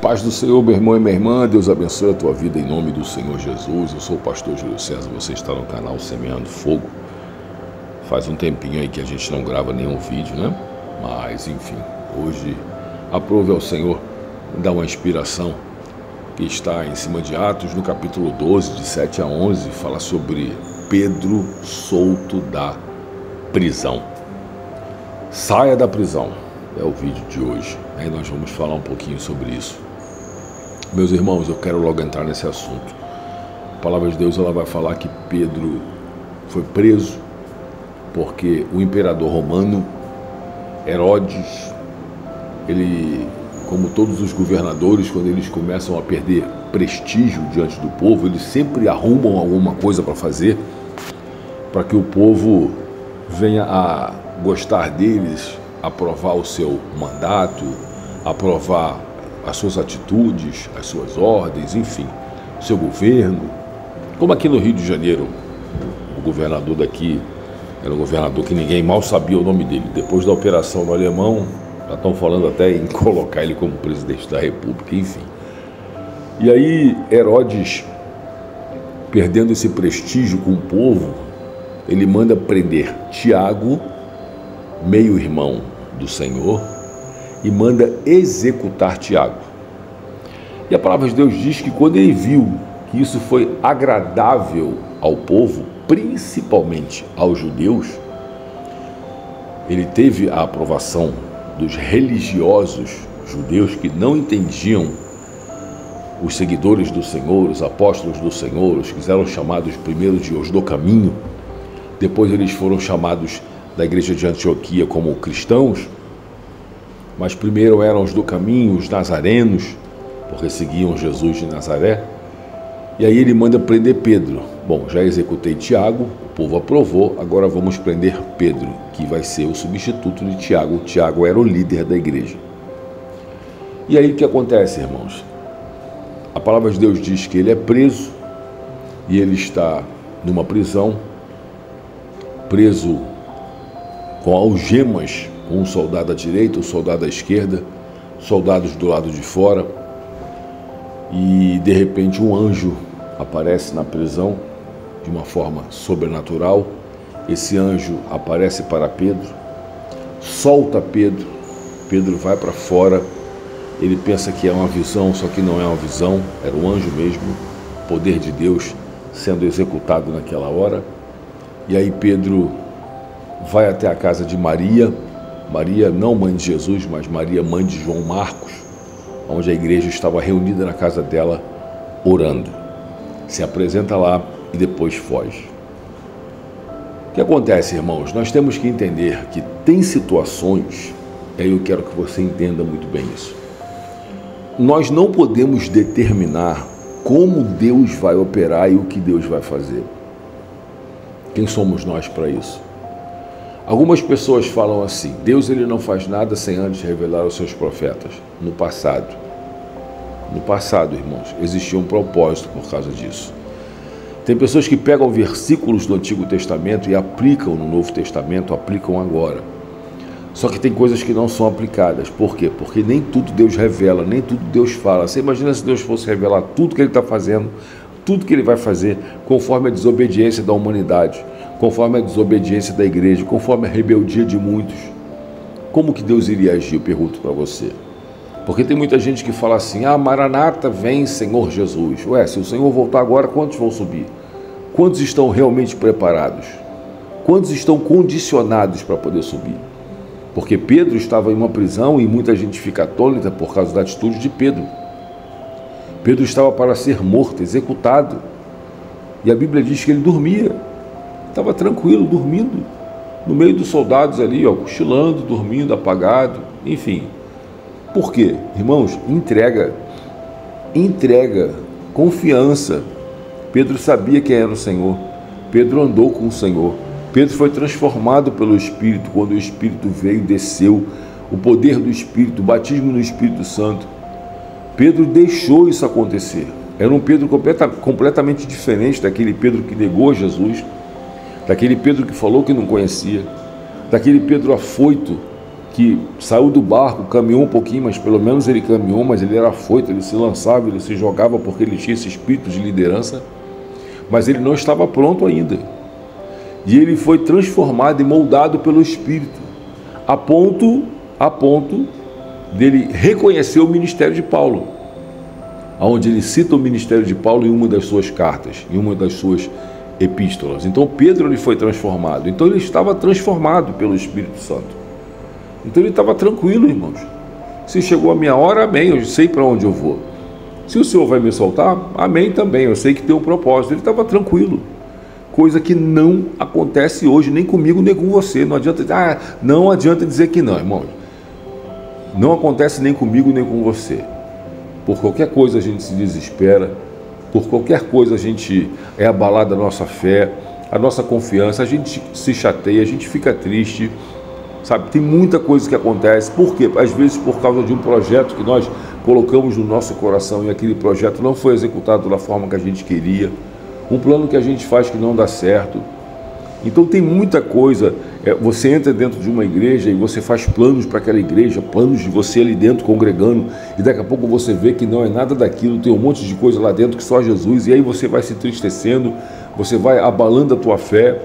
Paz do Senhor, meu irmão e minha irmã, Deus abençoe a tua vida em nome do Senhor Jesus. Eu sou o pastor Júlio César, você está no canal Semeando Fogo. Faz um tempinho aí que a gente não grava nenhum vídeo, né? Mas, enfim, hoje aprove ao Senhor dar uma inspiração que está em cima de Atos, no capítulo 12, de 7 a 11, fala sobre Pedro solto da prisão. Saia da prisão, é o vídeo de hoje. Aí nós vamos falar um pouquinho sobre isso. Meus irmãos, eu quero logo entrar nesse assunto. A palavra de Deus ela vai falar que Pedro foi preso porque o imperador romano, Herodes, ele, como todos os governadores, quando eles começam a perder prestígio diante do povo, eles sempre arrumam alguma coisa para fazer para que o povo venha a gostar deles, aprovar o seu mandato, aprovar as suas atitudes, as suas ordens, enfim, o seu governo. Como aqui no Rio de Janeiro, o governador daqui era um governador que ninguém mal sabia o nome dele. Depois da operação no Alemão, já estão falando até em colocar ele como presidente da República, enfim. E aí Herodes, perdendo esse prestígio com o povo, ele manda prender Tiago, meio-irmão do Senhor, e manda executar Tiago. E a palavra de Deus diz que quando ele viu que isso foi agradável ao povo, principalmente aos judeus, ele teve a aprovação dos religiosos judeus que não entendiam os seguidores do Senhor, os apóstolos do Senhor, os que eram chamados primeiro de os do caminho, depois eles foram chamados da igreja de Antioquia como cristãos, mas primeiro eram os do caminho, os nazarenos, porque seguiam Jesus de Nazaré. E aí ele manda prender Pedro. Bom, já executei Tiago, o povo aprovou, agora vamos prender Pedro, que vai ser o substituto de Tiago. Tiago era o líder da igreja. E aí o que acontece, irmãos? A palavra de Deus diz que ele é preso e ele está numa prisão, preso com algemas, com um soldado à direita, um soldado à esquerda, soldados do lado de fora, e de repente um anjo aparece na prisão de uma forma sobrenatural. Esse anjo aparece para Pedro, solta Pedro, Pedro vai para fora, ele pensa que é uma visão, só que não é uma visão, era um anjo mesmo, poder de Deus sendo executado naquela hora. E aí Pedro vai até a casa de Maria, Maria não mãe de Jesus, mas Maria mãe de João Marcos, onde a igreja estava reunida na casa dela, orando. Se apresenta lá e depois foge. O que acontece, irmãos? Nós temos que entender que tem situações, e aí eu quero que você entenda muito bem isso. Nós não podemos determinar como Deus vai operar e o que Deus vai fazer. Quem somos nós para isso? Algumas pessoas falam assim: Deus ele não faz nada sem antes revelar aos seus profetas. No passado, irmãos, existia um propósito por causa disso. Tem pessoas que pegam versículos do Antigo Testamento e aplicam no Novo Testamento, aplicam agora. Só que tem coisas que não são aplicadas. Por quê? Porque nem tudo Deus revela, nem tudo Deus fala. Você imagina se Deus fosse revelar tudo que ele está fazendo, tudo que ele vai fazer, conforme a desobediência da humanidade, conforme a desobediência da igreja, conforme a rebeldia de muitos. Como que Deus iria agir? Eu pergunto para você. Porque tem muita gente que fala assim: ah, Maranata, vem Senhor Jesus. Ué, se o Senhor voltar agora, quantos vão subir? Quantos estão realmente preparados? Quantos estão condicionados para poder subir? Porque Pedro estava em uma prisão e muita gente fica atônita por causa da atitude de Pedro. Pedro estava para ser morto, executado. E a Bíblia diz que ele dormia. Estava tranquilo, dormindo, no meio dos soldados ali, ó, cochilando, dormindo, apagado, enfim. Por quê? Irmãos, entrega, confiança. Pedro sabia quem era o Senhor, Pedro andou com o Senhor, Pedro foi transformado pelo Espírito, quando o Espírito veio, desceu, o poder do Espírito, o batismo no Espírito Santo. Pedro deixou isso acontecer. Era um Pedro completamente diferente daquele Pedro que negou Jesus, daquele Pedro que falou que não conhecia, daquele Pedro afoito, que saiu do barco, caminhou um pouquinho, mas pelo menos ele caminhou, mas ele era afoito, ele se lançava, ele se jogava porque ele tinha esse espírito de liderança, mas ele não estava pronto ainda. E ele foi transformado e moldado pelo Espírito, a ponto dele reconhecer o ministério de Paulo, onde ele cita o ministério de Paulo em uma das suas cartas, em uma das suas epístolas. Então Pedro ele foi transformado, então ele estava transformado pelo Espírito Santo. Então ele estava tranquilo, irmãos. Se chegou a minha hora, amém, eu sei para onde eu vou. Se o Senhor vai me soltar, amém também, eu sei que tem um propósito. Ele estava tranquilo, coisa que não acontece hoje, nem comigo, nem com você. Não adianta dizer que não, irmãos. Não acontece nem comigo, nem com você. Por qualquer coisa a gente se desespera, por qualquer coisa a gente é abalado a nossa fé, a nossa confiança, a gente se chateia, a gente fica triste, sabe? Tem muita coisa que acontece. Por quê? Às vezes por causa de um projeto que nós colocamos no nosso coração e aquele projeto não foi executado da forma que a gente queria, um plano que a gente faz que não dá certo. Então tem muita coisa, você entra dentro de uma igreja e você faz planos para aquela igreja, planos de você ali dentro congregando, e daqui a pouco você vê que não é nada daquilo, tem um monte de coisa lá dentro que só Jesus, e aí você vai se entristecendo, você vai abalando a tua fé.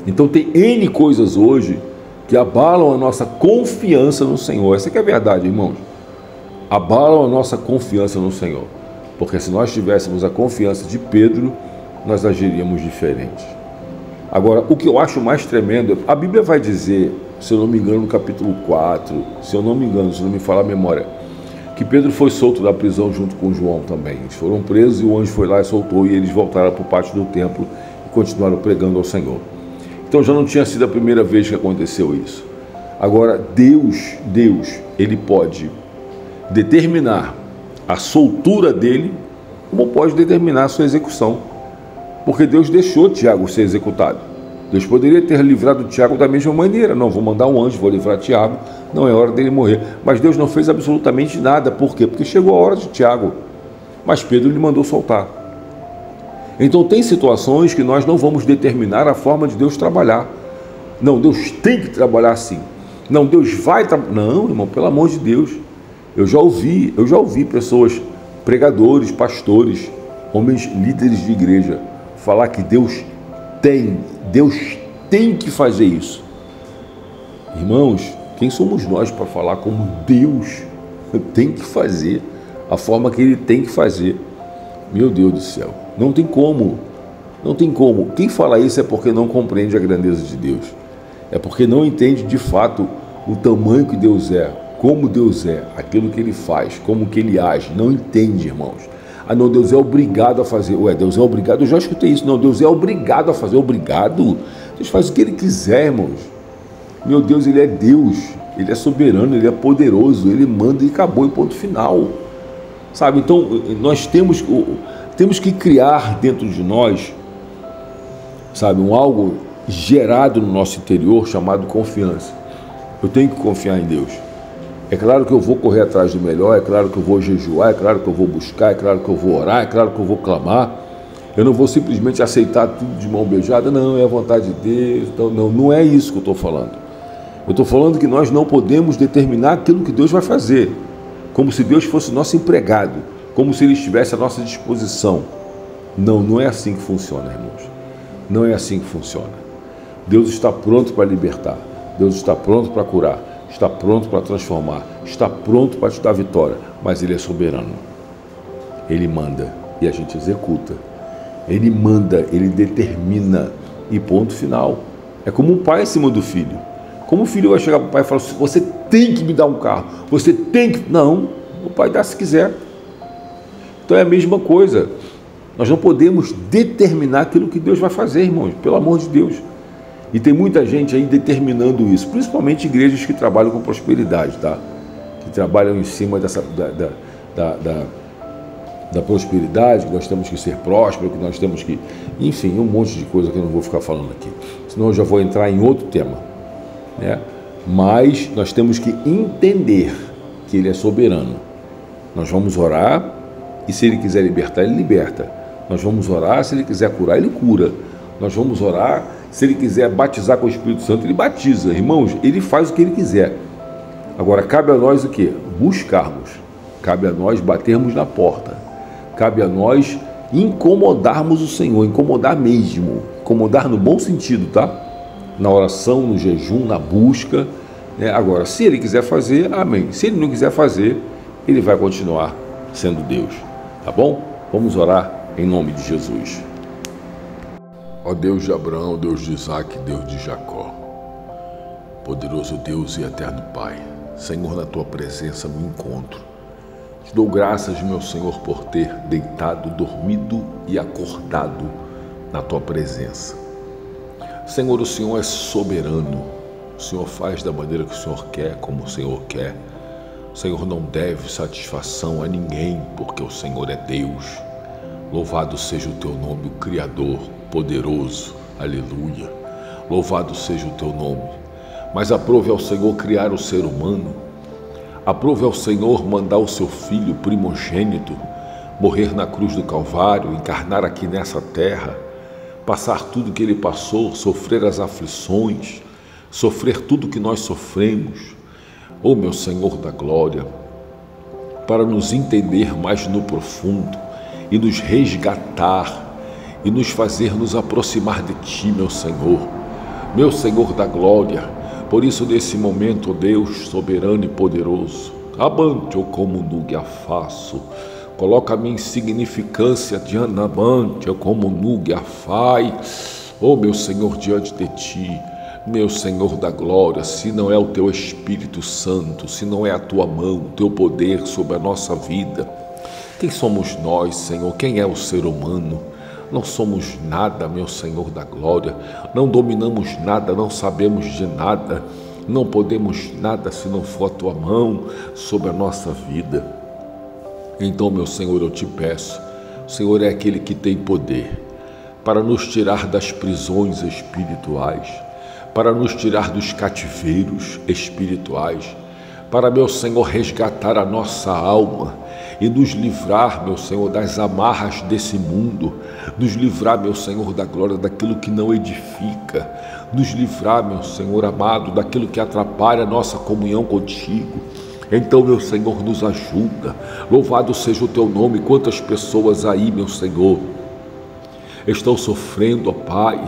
Então tem N coisas hoje que abalam a nossa confiança no Senhor. Essa que é a verdade, irmãos. Abalam a nossa confiança no Senhor, porque se nós tivéssemos a confiança de Pedro, nós agiríamos diferente. Agora, o que eu acho mais tremendo, a Bíblia vai dizer, se eu não me engano, no capítulo 4, se eu não me falar a memória, que Pedro foi solto da prisão junto com João também. Eles foram presos e o anjo foi lá e soltou, e eles voltaram para o pátio do templo e continuaram pregando ao Senhor. Então já não tinha sido a primeira vez que aconteceu isso. Agora, Deus, ele pode determinar a soltura dele, como pode determinar a sua execução. Porque Deus deixou Tiago ser executado. Deus poderia ter livrado Tiago da mesma maneira. Não, vou mandar um anjo, vou livrar Tiago, não é hora dele morrer. Mas Deus não fez absolutamente nada. Por quê? Porque chegou a hora de Tiago. Mas Pedro lhe mandou soltar. Então tem situações que nós não vamos determinar a forma de Deus trabalhar. Não, Deus tem que trabalhar assim. Não, Deus vai trabalhar. Não, irmão, pelo amor de Deus. Eu já ouvi pessoas, pregadores, pastores, homens líderes de igreja, falar que Deus tem que fazer isso. Irmãos, quem somos nós para falar como Deus tem que fazer, a forma que Ele tem que fazer? Meu Deus do céu, não tem como. Quem fala isso é porque não compreende a grandeza de Deus, é porque não entende de fato o tamanho que Deus é, como Deus é, aquilo que Ele faz, como que Ele age. Não entende, irmãos. Ah, não, Deus é obrigado a fazer. Ué, Deus é obrigado? Eu já escutei isso. Não, Deus é obrigado a fazer. Obrigado? Deus faz o que Ele quiser, irmãos. Meu Deus, Ele é Deus. Ele é soberano, Ele é poderoso. Ele manda e acabou, e ponto final. Sabe? Então, nós temos que criar dentro de nós, sabe, algo gerado no nosso interior chamado confiança. Eu tenho que confiar em Deus. É claro que eu vou correr atrás do melhor, é claro que eu vou jejuar, é claro que eu vou buscar, é claro que eu vou orar, é claro que eu vou clamar. Eu não vou simplesmente aceitar tudo de mão beijada, não, é a vontade de Deus. Então, não é isso que eu estou falando. Eu estou falando que nós não podemos determinar aquilo que Deus vai fazer, como se Deus fosse nosso empregado, como se Ele estivesse à nossa disposição. Não é assim que funciona, irmãos. Não é assim que funciona. Deus está pronto para libertar, Deus está pronto para curar, está pronto para transformar, está pronto para te dar vitória, mas Ele é soberano. Ele manda e a gente executa. Ele manda, Ele determina e ponto final. É como um pai em cima do filho. Como o filho vai chegar para o pai e falar assim, você tem que me dar um carro, você tem que... Não, o pai dá se quiser. Então é a mesma coisa. Nós não podemos determinar aquilo que Deus vai fazer, irmãos, pelo amor de Deus. E tem muita gente aí determinando isso, principalmente igrejas que trabalham com prosperidade, tá? Que trabalham em cima da prosperidade, que nós temos que ser prósperos, que nós temos que... Enfim, um monte de coisa que eu não vou ficar falando aqui, senão eu já vou entrar em outro tema, né? Mas nós temos que entender que Ele é soberano. Nós vamos orar e se Ele quiser libertar, Ele liberta. Nós vamos orar, se Ele quiser curar, Ele cura. Nós vamos orar, Se ele quiser batizar com o Espírito Santo, ele batiza. Irmãos, ele faz o que ele quiser. Agora, cabe a nós o quê? Buscarmos. Cabe a nós batermos na porta. Cabe a nós incomodarmos o Senhor, incomodar mesmo. Incomodar no bom sentido, tá? Na oração, no jejum, na busca. Agora, se ele quiser fazer, amém. Se ele não quiser fazer, ele vai continuar sendo Deus. Tá bom? Vamos orar em nome de Jesus. Ó Deus de Abraão, Deus de Isaac, Deus de Jacó, poderoso Deus e eterno Pai, Senhor, na Tua presença me encontro. Te dou graças, meu Senhor, por ter deitado, dormido e acordado na Tua presença. Senhor, o Senhor é soberano, o Senhor faz da maneira que o Senhor quer, como o Senhor quer. O Senhor não deve satisfação a ninguém, porque o Senhor é Deus. Louvado seja o Teu nome, o Criador, poderoso, aleluia. Louvado seja o Teu nome. Mas aprove ao Senhor criar o ser humano. Aprove ao Senhor mandar o Seu Filho primogênito morrer na cruz do Calvário, encarnar aqui nessa terra, passar tudo que Ele passou, sofrer as aflições, sofrer tudo que nós sofremos. Ó meu Senhor da glória, para nos entender mais no profundo e nos resgatar e nos fazer nos aproximar de Ti, meu Senhor da glória. Por isso, nesse momento, ó Deus soberano e poderoso, abante, ó como nugue faço, coloca a minha insignificância diante da abante, ó como nugue afai, ó meu Senhor, diante de Ti, meu Senhor da glória. Se não é o Teu Espírito Santo, se não é a Tua mão, o Teu poder sobre a nossa vida, quem somos nós, Senhor? Quem é o ser humano? Não somos nada, meu Senhor da glória, não dominamos nada, não sabemos de nada, não podemos nada se não for a Tua mão sobre a nossa vida. Então, meu Senhor, eu Te peço, o Senhor é aquele que tem poder para nos tirar das prisões espirituais, para nos tirar dos cativeiros espirituais, para, meu Senhor, resgatar a nossa alma e nos livrar, meu Senhor, das amarras desse mundo, nos livrar, meu Senhor da glória, daquilo que não edifica, nos livrar, meu Senhor amado, daquilo que atrapalha a nossa comunhão contigo. Então, meu Senhor, nos ajuda. Louvado seja o Teu nome. Quantas pessoas aí, meu Senhor, estão sofrendo, ó Pai,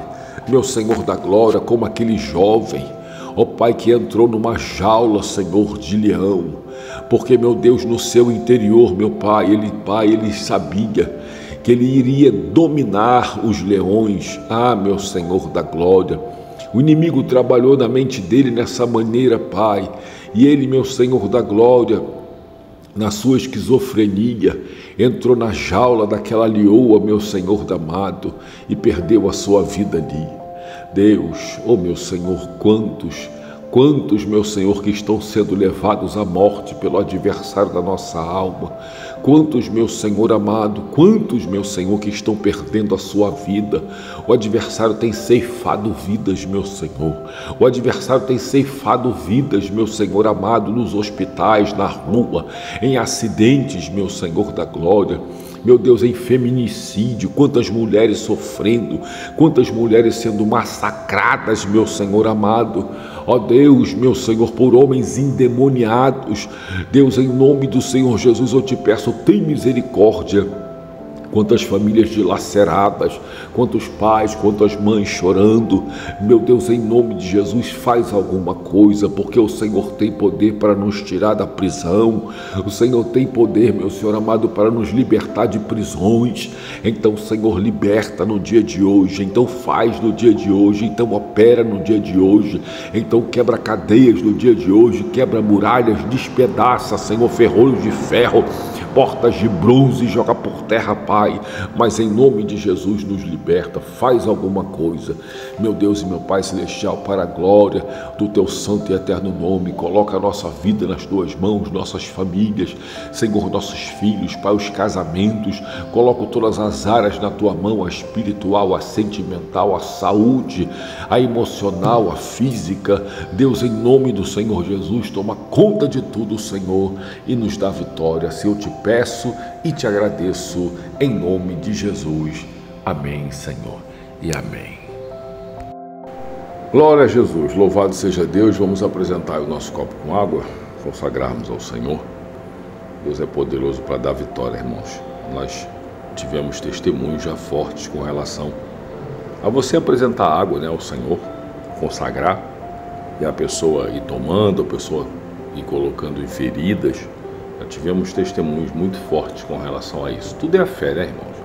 meu Senhor da glória, como aquele jovem, ó Pai, que entrou numa jaula, Senhor, de leão, porque, meu Deus, no seu interior, meu Pai, ele sabia que ele iria dominar os leões. Ah, meu Senhor da glória, o inimigo trabalhou na mente dele nessa maneira, Pai, e ele, meu Senhor da glória, na sua esquizofrenia, entrou na jaula daquela leoa, meu Senhor amado, e perdeu a sua vida ali. Deus, oh meu Senhor, quantos, meu Senhor, que estão sendo levados à morte pelo adversário da nossa alma. Quantos, meu Senhor amado, quantos, meu Senhor, que estão perdendo a sua vida. O adversário tem ceifado vidas, meu Senhor. O adversário tem ceifado vidas, meu Senhor amado, nos hospitais, na rua, em acidentes, meu Senhor da glória. Meu Deus, em feminicídio, quantas mulheres sofrendo, quantas mulheres sendo massacradas, meu Senhor amado. Ó Deus, meu Senhor, por homens endemoniados. Deus, em nome do Senhor Jesus, eu Te peço, tem misericórdia. Quantas famílias dilaceradas, quantos pais, quantas mães chorando. Meu Deus, em nome de Jesus, faz alguma coisa, porque o Senhor tem poder para nos tirar da prisão. O Senhor tem poder, meu Senhor amado, para nos libertar de prisões. Então, Senhor, liberta no dia de hoje. Então, faz no dia de hoje. Então, opera no dia de hoje. Então, quebra cadeias no dia de hoje. Quebra muralhas, despedaça, Senhor, ferrolhos de ferro, portas de bronze, joga por terra, Pai. Mas em nome de Jesus nos liberta, faz alguma coisa, meu Deus e meu Pai celestial, para a glória do Teu santo e eterno nome. Coloca a nossa vida nas Tuas mãos, nossas famílias, Senhor, nossos filhos, Pai, os casamentos. Coloco todas as áreas na Tua mão, a espiritual, a sentimental, a saúde, a emocional, a física. Deus, em nome do Senhor Jesus, toma conta de tudo, Senhor, e nos dá vitória. Se eu Te peço e Te agradeço, em nome de Jesus. Amém, Senhor, e amém. Glória a Jesus, louvado seja Deus. Vamos apresentar o nosso copo com água, consagrarmos ao Senhor. Deus é poderoso para dar vitória, irmãos. Nós tivemos testemunhos já fortes com relação a você apresentar água, ao Senhor, consagrar, e a pessoa ir tomando, a pessoa ir colocando em feridas. Já tivemos testemunhos muito fortes com relação a isso. Tudo é a fé, irmãos?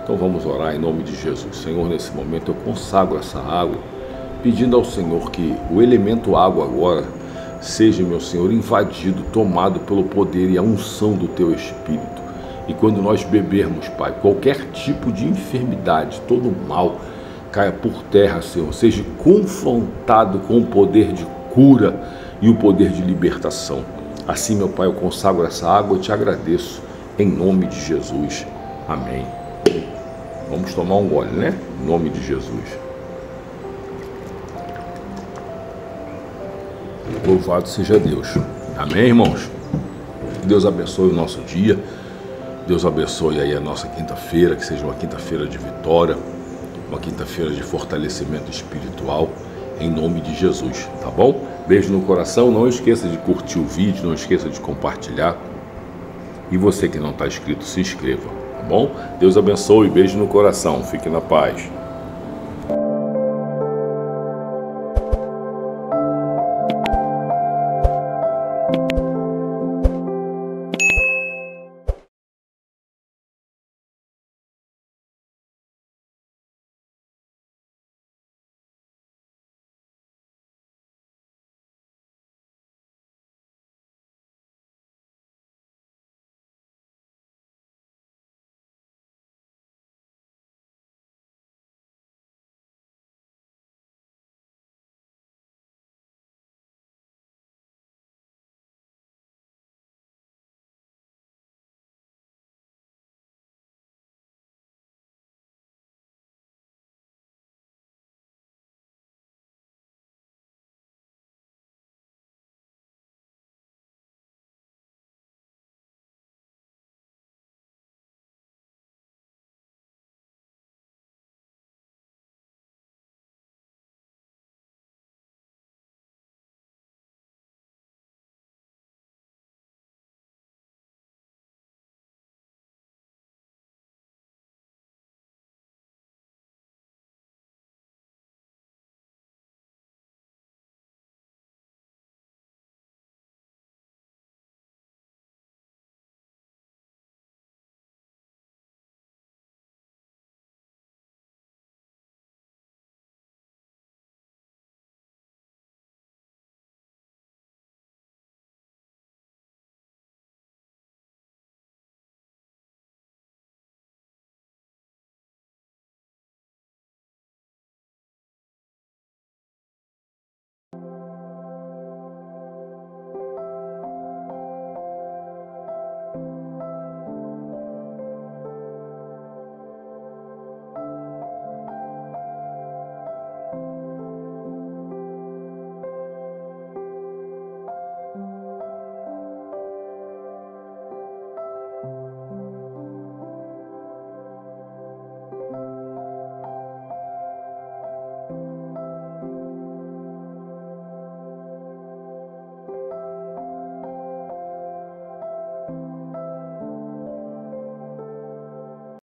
Então vamos orar em nome de Jesus. Senhor, nesse momento eu consagro essa água, pedindo ao Senhor que o elemento água agora seja, meu Senhor, invadido, tomado pelo poder e a unção do Teu Espírito. E quando nós bebermos, Pai, qualquer tipo de enfermidade, todo mal, caia por terra, Senhor, seja confrontado com o poder de cura e o poder de libertação. Assim, meu Pai, eu consagro essa água e te agradeço, em nome de Jesus. Amém. Vamos tomar um gole, Em nome de Jesus. Louvado seja Deus. Amém, irmãos? Deus abençoe o nosso dia. Deus abençoe aí a nossa quinta-feira, que seja uma quinta-feira de vitória, uma quinta-feira de fortalecimento espiritual, em nome de Jesus, tá bom? Beijo no coração, não esqueça de curtir o vídeo, não esqueça de compartilhar. E você que não está inscrito, se inscreva, tá bom? Deus abençoe, beijo no coração, fique na paz.